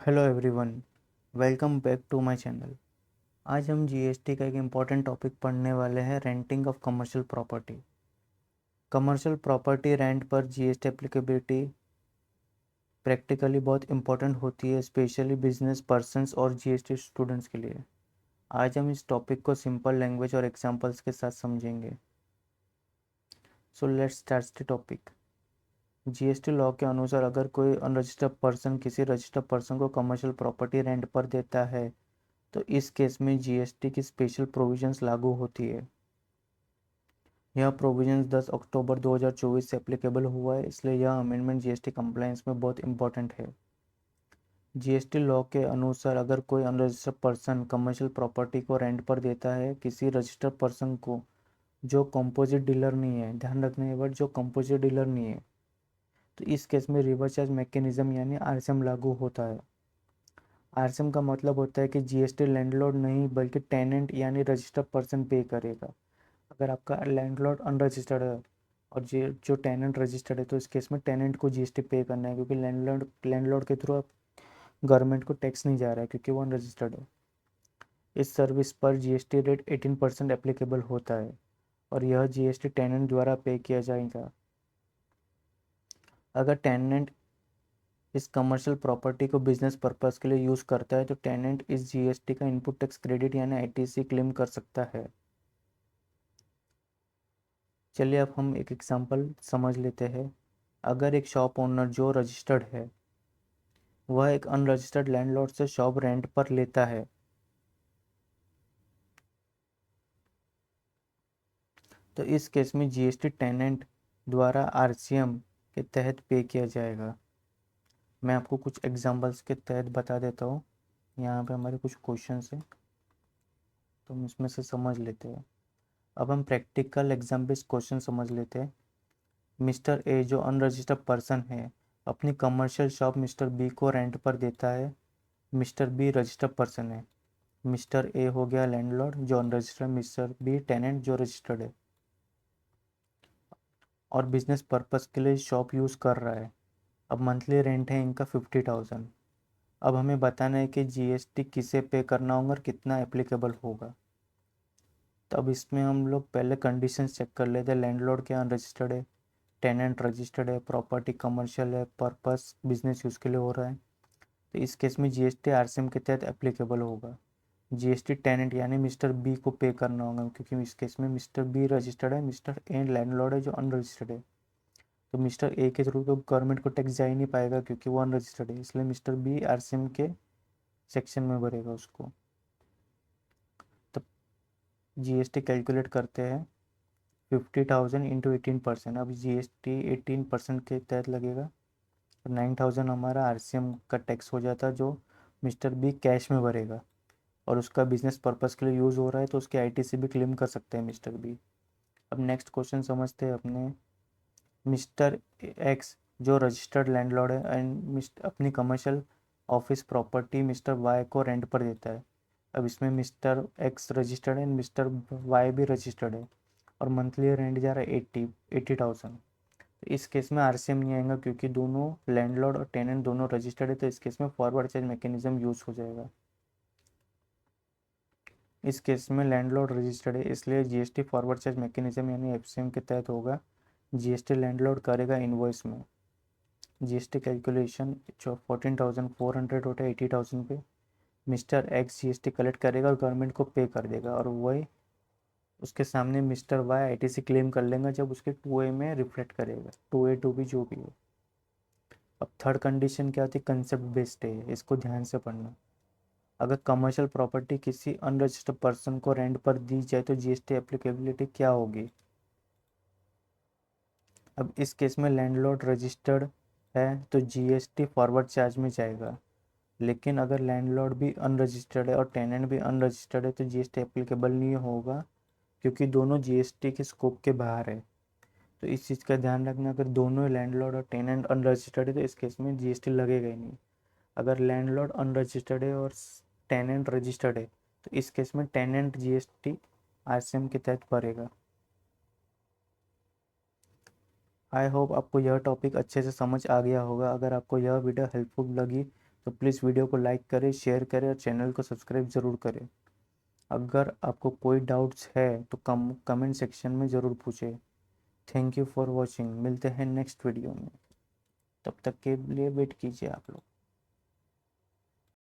Hello everyone, welcome back to my channel. आज हम GST का एक इम्पॉर्टेंट टॉपिक पढ़ने वाले हैं, renting of commercial property. Commercial property rent पर जीएसटी एप्लीकेबिलिटी प्रैक्टिकली बहुत इंपॉर्टेंट होती है, स्पेशली बिजनेस पर्सन्स और जीएसटी स्टूडेंट्स के लिए। आज हम इस टॉपिक को सिंपल लैंग्वेज और एग्जांपल्स के साथ समझेंगे। So let's start the topic. GST law के अनुसार अगर कोई अनरजिस्टर्ड पर्सन किसी रजिस्टर्ड पर्सन को कमर्शियल प्रॉपर्टी रेंट पर देता है तो इस केस में जीएसटी की स्पेशल प्रोविजंस लागू होती है। यह प्रोविजंस 10 अक्टूबर 2024 से एप्लीकेबल हुआ है, इसलिए यह अमेंडमेंट जीएसटी कंप्लायंस में बहुत इंपॉर्टेंट है। जीएसटी लॉ के अनुसार अगर कोई अनरजिस्टर्ड पर्सन कमर्शियल प्रॉपर्टी को रेंट पर देता है किसी रजिस्टर्ड पर्सन को जो कंपोजिट डीलर नहीं है, ध्यान रखना है वर्ड, जो कंपोजिट डीलर नहीं है, तो इस केस में रिवर्स चार्ज मैकेनिज्म यानी आरसीएम लागू होता है। आरसीएम का मतलब होता है कि जीएसटी लैंडलॉर्ड नहीं बल्कि टेनेंट यानी रजिस्टर्ड पर्सन पे करेगा। अगर आपका लैंडलॉर्ड अनरजिस्टर्ड है और जो टेनेंट रजिस्टर्ड है तो इस केस में टेनेंट को जीएसटी पे करना है, क्योंकि लैंडलॉर्ड के थ्रू गवर्नमेंट को टैक्स नहीं जा रहा है क्योंकि वो अनरजिस्टर्ड है। इस सर्विस पर जीएसटी रेट 18% एप्लीकेबल होता है और यह जीएसटी टेनेंट द्वारा पे किया जाएगा। अगर टेनेंट इस कमर्शियल प्रॉपर्टी को बिजनेस पर्पस के लिए यूज़ करता है तो टेनेंट इस जीएसटी का इनपुट टैक्स क्रेडिट यानी आईटीसी क्लेम कर सकता है। चलिए अब हम एक एग्जांपल समझ लेते हैं। अगर एक शॉप ओनर जो रजिस्टर्ड है वह एक अनरजिस्टर्ड लैंडलॉर्ड से शॉप रेंट पर लेता है तो इस केस में जीएसटी टेनेंट द्वारा आरसीएम के तहत पे किया जाएगा। मैं आपको कुछ एग्जांपल्स के तहत बता देता हूँ। यहाँ पे हमारे कुछ क्वेश्चंस हैं तो हम इसमें से समझ लेते हैं। अब हम प्रैक्टिकल एग्जाम बेस्ड क्वेश्चन समझ लेते हैं। मिस्टर ए जो अनरजिस्टर्ड पर्सन है अपनी कमर्शियल शॉप मिस्टर बी को रेंट पर देता है। मिस्टर बी रजिस्टर्ड पर्सन है। मिस्टर ए हो गया लैंडलॉर्ड जो अनरजिस्टर्ड, मिस्टर बी टेनेंट जो रजिस्टर्ड है और बिजनेस पर्पस के लिए शॉप यूज़ कर रहा है। अब मंथली रेंट है इनका 50,000। अब हमें बताना है कि जीएसटी किसे पे करना होगा और कितना एप्लीकेबल होगा। तो अब इसमें हम लोग पहले कंडीशंस चेक कर लेते हैं। लैंडलॉर्ड क्या अनरजिस्टर्ड है, टेनेंट रजिस्टर्ड है, प्रॉपर्टी कमर्शियल है, पर्पस बिजनेस यूज़ के लिए हो रहा है, तो इस केस में जीएसटी आरसीएम के तहत एप्लीकेबल होगा। जीएसटी टेनेंट यानी मिस्टर बी को पे करना होगा क्योंकि इस केस में मिस्टर बी रजिस्टर्ड है, मिस्टर ए लैंडलॉर्ड है जो अनरजिस्टर्ड है। तो मिस्टर ए के थ्रू तो गवर्नमेंट को टैक्स जा ही नहीं पाएगा क्योंकि वो अनरजिस्टर्ड है, इसलिए मिस्टर बी आरसीएम के सेक्शन में भरेगा उसको। तब जीएसटी कैलकुलेट करते हैं 50,000 इंटू 18%। अब जीएसटी 18% के तहत लगेगा और 9,000 हमारा आरसीएम का टैक्स हो जाता जो मिस्टर बी कैश में भरेगा और उसका बिजनेस पर्पस के लिए यूज़ हो रहा है तो उसकी आईटीसी भी क्लेम कर सकते हैं मिस्टर बी। अब नेक्स्ट क्वेश्चन समझते हैं अपने। मिस्टर एक्स जो रजिस्टर्ड लैंडलॉर्ड है एंड अपनी commercial office property mister Y को रेंट पर देता है। अब इसमें मिस्टर एक्स रजिस्टर्ड है एंड मिस्टर वाई भी रजिस्टर्ड है और मंथली रेंट जा रहा है 80,000। इस केस में आरसीएम नहीं आएगा क्योंकि दोनों लैंडलॉर्ड और टेनेंट दोनों रजिस्टर्ड है, तो इस केस में फॉरवर्ड चार्ज मैकेनिज्म यूज हो जाएगा। इस केस में लैंडलॉर्ड रजिस्टर्ड है इसलिए जीएसटी फॉरवर्ड चार्ज मैकेनिज्म यानी एफसीएम के तहत होगा। जीएसटी लैंडलॉर्ड करेगा इनवॉइस में। जीएसटी कैलकुलेशन 14,400 होता है 80,000 पे। मिस्टर एक्स जीएसटी कलेक्ट करेगा और गवर्नमेंट को पे कर देगा और वही उसके सामने मिस्टर वाई आईटीसी क्लेम कर लेगा जब उसके 2A में रिफ्लेक्ट करेगा, 2A 2B जो भी हो। अब थर्ड कंडीशन क्या होती है, कंसेप्ट बेस्ड है, इसको ध्यान से पढ़ना। अगर कमर्शियल प्रॉपर्टी किसी अनरजिस्टर्ड पर्सन को रेंट पर दी जाए तो जीएसटी एप्लीकेबिलिटी क्या होगी। अब इस केस में लैंडलॉर्ड रजिस्टर्ड है तो जीएसटी फॉरवर्ड चार्ज में जाएगा, लेकिन अगर लैंडलॉर्ड भी अनरजिस्टर्ड है और टेनेंट भी अनरजिस्टर्ड है तो जीएसटी एप्लीकेबल नहीं होगा क्योंकि दोनों जीएसटी के स्कोप के बाहर है। तो इस चीज़ का ध्यान रखना, अगर दोनों लैंडलॉर्ड और टेनेंट अनरजिस्टर्ड है तो इस केस में जीएसटी लगेगा ही नहीं। अगर लैंडलॉर्ड अनरजिस्टर्ड है और टेनेंट रजिस्टर्ड है तो इस केस में टेनेंट जीएसटी आरसीएम के तहत भरेगा। आई होप आपको यह टॉपिक अच्छे से समझ आ गया होगा। अगर आपको यह वीडियो हेल्पफुल लगी तो प्लीज़ वीडियो को लाइक करें, शेयर करें और चैनल को सब्सक्राइब ज़रूर करें। अगर आपको कोई डाउट्स है तो कमेंट सेक्शन में ज़रूर पूछें। Thank you for watching. मिलते हैं नेक्स्ट वीडियो में, तब तक के लिए वेट कीजिए आप लोग।